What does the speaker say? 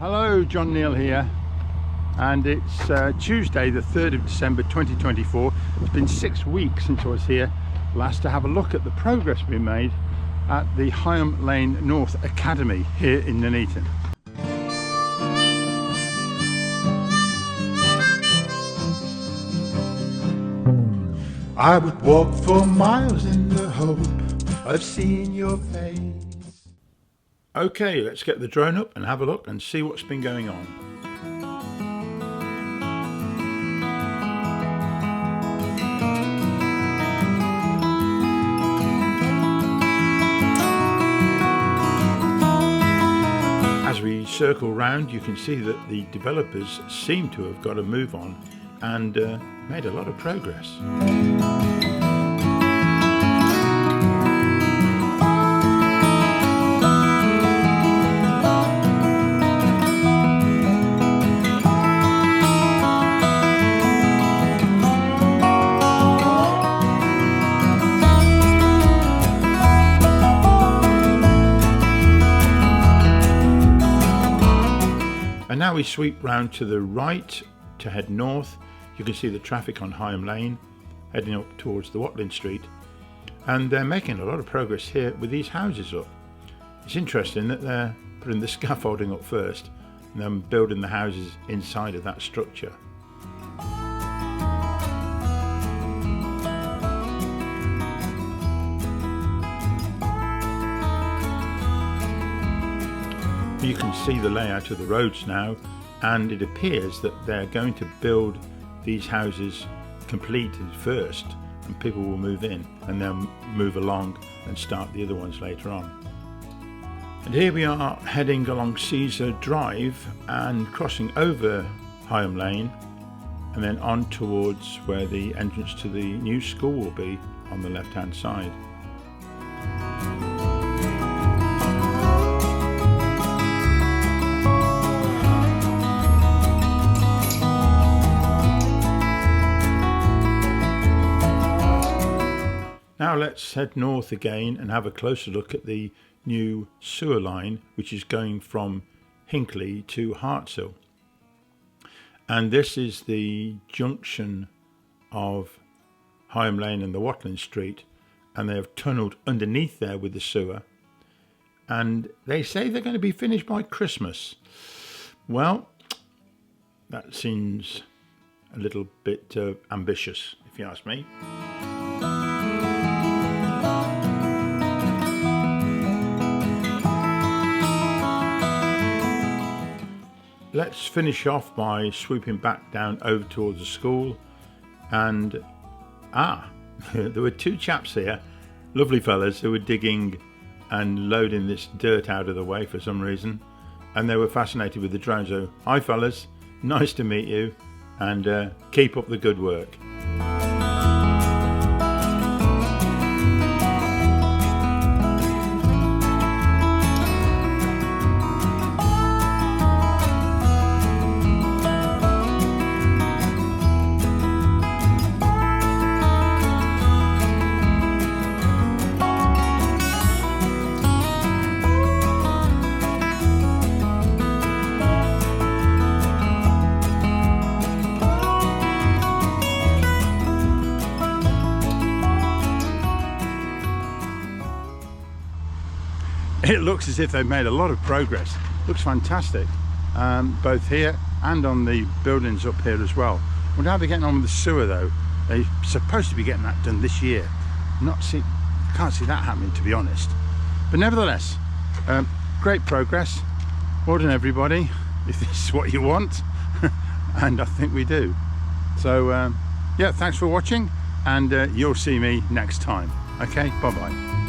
Hello, John Neal here, and it's Tuesday the 3rd of December 2024. It's been 6 weeks since I was here last to have a look at the progress being made at the Higham Lane North Academy here in Nuneaton. I would walk for miles in the hope of seeing your face. Okay, let's get the drone up and have a look and see what's been going on. As we circle round, you can see that the developers seem to have got a move on and made a lot of progress. And now we sweep round to the right to head north. You can see the traffic on Higham Lane heading up towards the Watling Street, and they're making a lot of progress here with these houses up. It's interesting that they're putting the scaffolding up first and then building the houses inside of that structure. You can see the layout of the roads now, and it appears that they're going to build these houses completed first, and people will move in and then move along and start the other ones later on. And here we are heading along Caesar Drive and crossing over Higham Lane and then on towards where the entrance to the new school will be on the left hand side. Now let's head north again and have a closer look at the new sewer line, which is going from Hinckley to Hartshill. And this is the junction of Higham Lane and the Watling Street, and they have tunnelled underneath there with the sewer, and they say they're going to be finished by Christmas. Well, that seems a little bit ambitious, if you ask me. Let's finish off by swooping back down over towards the school, and there were two chaps here, lovely fellas, who were digging and loading this dirt out of the way for some reason, and they were fascinated with the drone. So hi fellas, nice to meet you, and keep up the good work. It looks as if they've made a lot of progress. Looks fantastic, both here and on the buildings up here as well. I wonder how they're getting on with the sewer though. They're supposed to be getting that done this year. Can't see that happening, to be honest. But nevertheless, great progress. Well done everybody, if this is what you want. And I think we do. So yeah, thanks for watching, and you'll see me next time. Okay, bye bye.